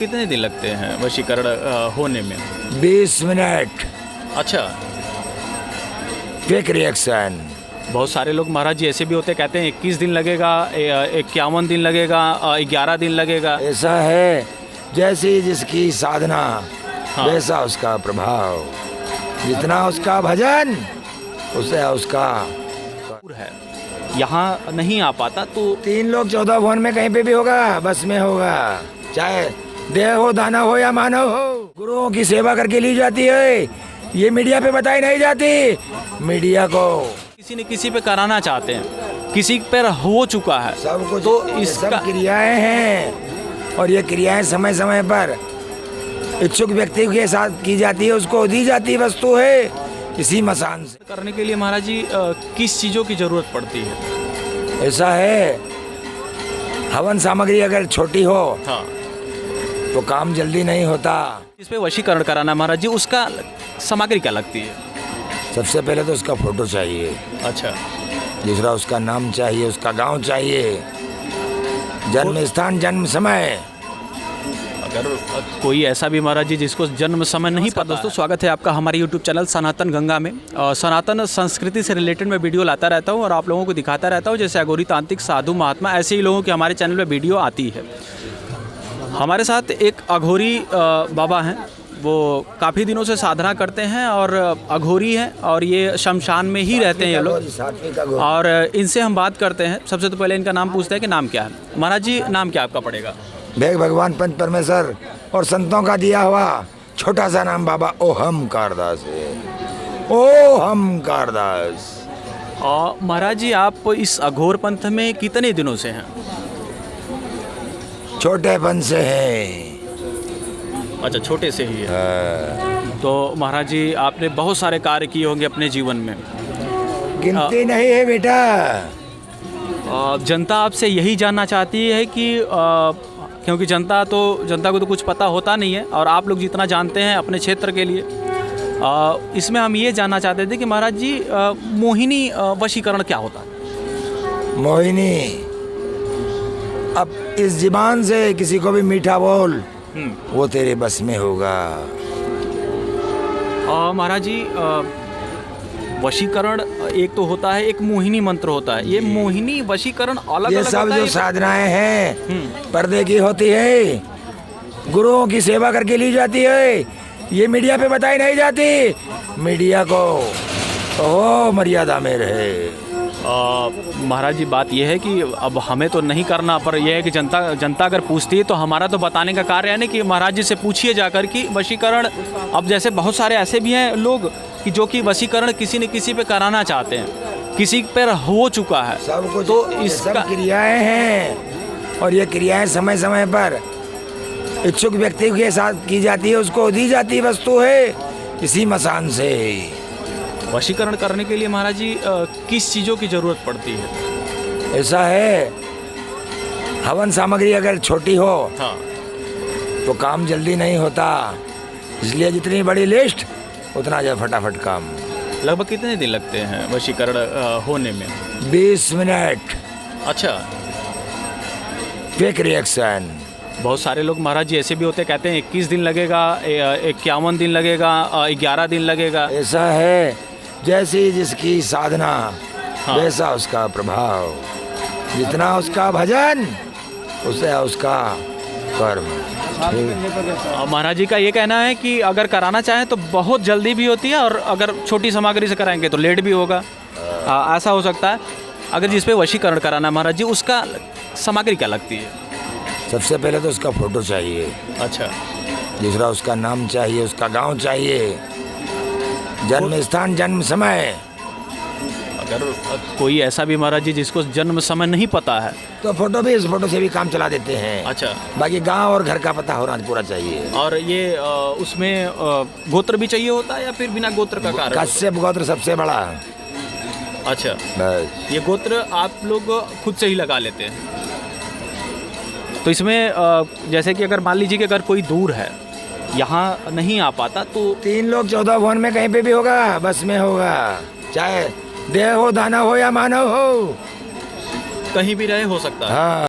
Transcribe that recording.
कितने दिन लगते हैं वशीकरण होने में? 20 मिनट। अच्छा। Quick reaction. बहुत सारे लोग महाराज जी ऐसे भी होते कहते हैं 21 दिन लगेगा, 51 दिन लगेगा, 11 दिन लगेगा। ऐसा है, जैसी जिसकी साधना हाँ। वैसा उसका प्रभाव, जितना उसका भजन उसे उसका दूर है, यहाँ नहीं आ पाता तो 3 लोग 14 भुवन में कहीं पे भी होगा, बस में होगा। चाहे देह हो, दाना हो या मानव हो, गुरुओं की सेवा करके ली जाती है। ये मीडिया पे बताई नहीं जाती। मीडिया को किसी न किसी पे कराना चाहते हैं, किसी पर हो चुका है सब कुछ, तो ये इसका सब क्रियाएं हैं और ये क्रियाएं समय समय पर इच्छुक व्यक्ति के साथ की जाती है, उसको दी जाती वस्तु है इसी मसान से। करने के लिए महाराज जी किस चीज़ों की जरूरत पड़ती है? ऐसा है, हवन सामग्री अगर छोटी हो हाँ। तो काम जल्दी नहीं होता। इस पे वशीकरण कराना महाराज जी, उसका सामग्री क्या लगती है? सबसे पहले तो उसका फोटो चाहिए, अच्छा। दूसरा उसका नाम चाहिए, उसका गांव चाहिए, जन्म स्थान, जन्म समय। अगर कोई ऐसा भी महाराज जी जिसको जन्म समय नहीं पता। दोस्तों स्वागत है आपका हमारे यूट्यूब चैनल सनातन गंगा में। सनातन संस्कृति से रिलेटेड मैं वीडियो लाता रहता हूँ और आप लोगों को दिखाता रहता हूँ, जैसे अघोरी तांत्रिक साधु महात्मा ऐसे ही लोगों की हमारे चैनल में वीडियो आती है। हमारे साथ एक अघोरी बाबा हैं, वो काफ़ी दिनों से साधना करते हैं और अघोरी हैं और ये शमशान में ही रहते हैं ये लोग। और इनसे हम बात करते हैं। सबसे तो पहले इनका नाम पूछते हैं कि नाम क्या है। महाराज जी नाम क्या आपका पड़ेगा? भेग भगवान पंच परमेश्वर और संतों का दिया हुआ छोटा सा नाम बाबा ओहम कारदास है। ओहम कारदास। और महाराज जी आप इस अघोर पंथ में कितने दिनों से हैं? छोटेपन से है। अच्छा, छोटे से ही है। तो महाराज जी आपने बहुत सारे कार्य किए होंगे अपने जीवन में। गिनती नहीं है बेटा। जनता आपसे यही जानना चाहती है कि क्योंकि जनता को तो कुछ पता होता नहीं है और आप लोग जितना जानते हैं अपने क्षेत्र के लिए, इसमें हम ये जानना चाहते थे कि महाराज जी मोहिनी वशीकरण क्या होता है? मोहिनी, अब इस ज़बान से किसी को भी मीठा बोल, वो तेरे बस में होगा। महाराज जी वशीकरण एक तो होता है, एक मोहिनी मंत्र होता है। ये मोहिनी वशीकरण अलग ये अलग सब जो साधनाएं हैं पर्दे की होती है, गुरुओं की सेवा करके ली जाती है। ये मीडिया पे बताई नहीं जाती। मीडिया को ओ मर्यादा में रहे। महाराज जी बात यह है कि अब हमें तो नहीं करना, पर यह है कि जनता अगर पूछती है तो हमारा तो बताने का कार्य है ना कि महाराज जी से पूछिए जाकर कि वशीकरण। अब जैसे बहुत सारे ऐसे भी हैं लोग कि जो कि वशीकरण किसी न किसी पे कराना चाहते हैं, किसी पर हो चुका है सब कुछ, तो ये इसका सब क्रियाएं हैं और ये क्रियाएं समय समय पर इच्छुक व्यक्ति के साथ की जाती है, उसको दी जाती वस्तु है इसी मसान से। वशीकरण करने के लिए महाराज जी किस चीज़ों की जरूरत पड़ती है? ऐसा है, हवन सामग्री अगर छोटी हो हाँ। तो काम जल्दी नहीं होता, इसलिए जितनी बड़ी लिस्ट उतना जो फटाफट काम। लगभग कितने दिन लगते हैं वशीकरण होने में? 20 मिनट। अच्छा। Quick reaction. बहुत सारे लोग महाराज जी ऐसे भी होते कहते हैं 21 दिन लगेगा, 51 दिन लगेगा, 11 दिन लगेगा। ऐसा है, जैसी जिसकी साधना हाँ। वैसा उसका प्रभाव, जितना उसका भजन उसे उसका कर्म। महाराज जी का ये कहना है कि अगर कराना चाहें तो बहुत जल्दी भी होती है और अगर छोटी सामग्री से कराएंगे तो लेट भी होगा। ऐसा हो सकता है। अगर जिस पे वशीकरण कराना महाराज जी, उसका सामग्री क्या लगती है? सबसे पहले तो उसका फोटो चाहिए, अच्छा। दूसरा उसका नाम चाहिए, उसका गांव चाहिए, जन्म स्थान, जन्म समय। अगर कोई ऐसा भी महाराज जी जिसको जन्म समय नहीं पता है तो फोटो भी, इस फोटो से भी काम चला देते हैं। अच्छा। बाकी गांव और घर का पता होना पूरा चाहिए। और ये उसमें गोत्र भी चाहिए होता है या फिर बिना गोत्र का कार्य? कश्यप गोत्र सबसे बड़ा। अच्छा। बस ये गोत्र आप लोग खुद से ही लगा लेते हैं? तो इसमें जैसे कि अगर मान लीजिए कि अगर कोई दूर है, यहाँ नहीं आ पाता तो 3 लोग 14 भुवन में कहीं पे भी होगा, बस में होगा। चाहे देह हो, दाना हो या मानव हो, कहीं भी रहे हो सकता है। हाँ।